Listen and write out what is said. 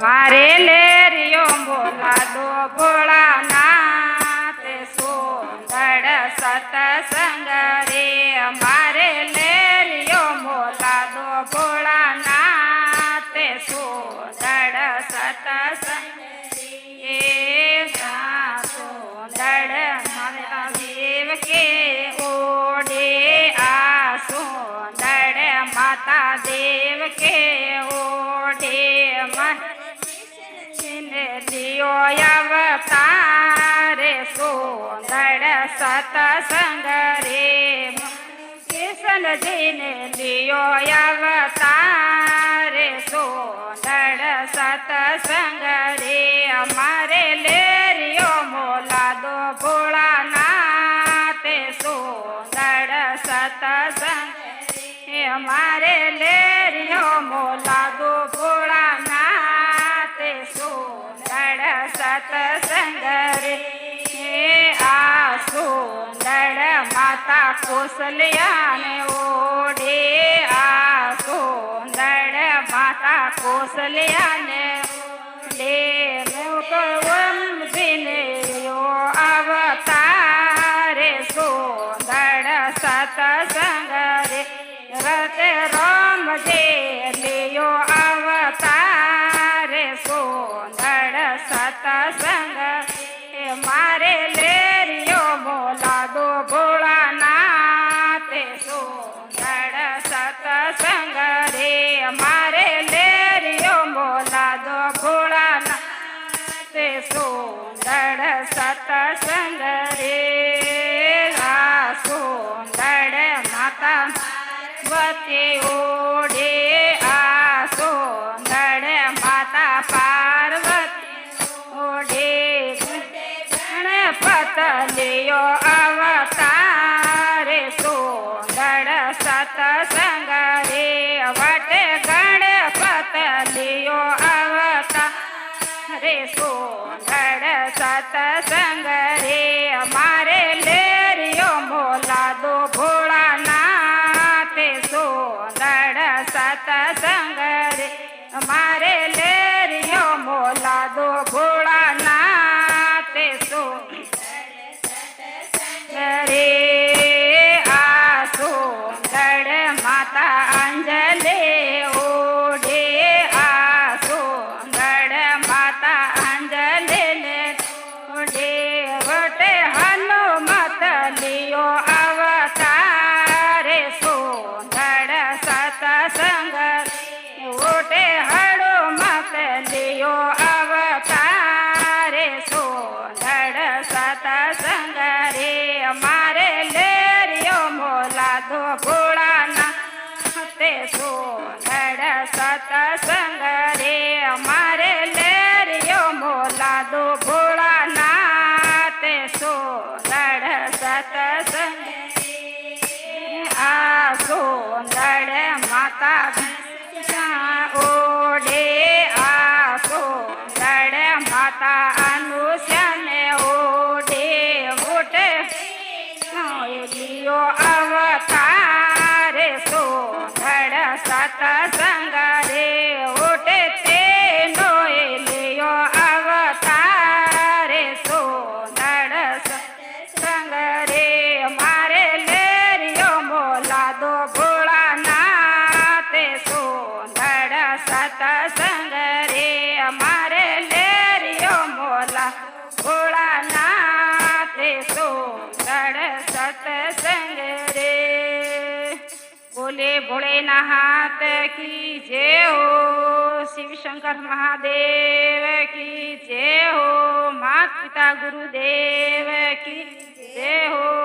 મારે લેરિયો બોલાદો ભોળાનાથ સુંદર સતસંગ રે મારે લેરિયો બોલાદો ભોળાનાથ સુંદર સતસંગ રે સુંદર મારા દેવ કે ઓડે આ સુંદર માતા દેવ કે ઓડે लियो अवतारे सुंदर सतसंग रे किशन जी ने लियो अवतारे सुंदर सतसंग रे हमारे लेरियो मोला दो भोलानाथ सुंदर सतसंग हमारे लेरियो मोला दो भोलानाथ सुंदर सतसंग रे आ सुंदर माता कौशल्या ने ओढ़े आ सुंदर माता कौशल्या ने ओढ़े मुकवंशिनियो अवतार सुंदर सतसंग रे रत राम जे लियो अवतार सुंदर सतसंग मारे लेरियो बोला दो भोलानाथ सुंदर सतसंग रे मारे लेरियो बोला दो भोलानाथ सुंदर सतसंग रे आ सुंदर माता वती ओढ़े आ सुंदर माता पार्वती ओढ़े गणपत लियो अवतार सुंदर सतसंग रे वट गणपत लियो अवतार सुंदर सतसंग रे हमारे लेरियो मोला दो भोलानाथ सुंदर सतसंग रे हमारे लेरियो मोला दो भोलानाथ सुंदर रे आ सुंदर माता अंजलि ओढ़े आ सुंदर माता अंजलि ने ओढ़े वटे हनुमत लियो अवतार सुंदर सतसंग ओटे हनुमत लियो अवतार सुंदर सतसंग रे हमारे लेरियो मोला दो भोलानाथ सुंदर सतसंग रे हमारे लेरियो मोला दो भोलानाथ सुंदर सतसंग आ सुंदर माता ओढ़े आ सुंदर माता अनुष्या ने ओढ़े उठे लियो अवतार सुंदर सतसंग रे उठे तेनो लियो अवतार सुंदर सतसंग रे मारे लेरियो मोला दो भोलानाथ सुंदर सतसंग रे हमारे लेरियो मोला भोलानाथ सुंदर सतसंग रे बोले भोलेनाथ की जय हो शिव शंकर महादेव की जय हो माता पिता गुरुदेव की जय हो।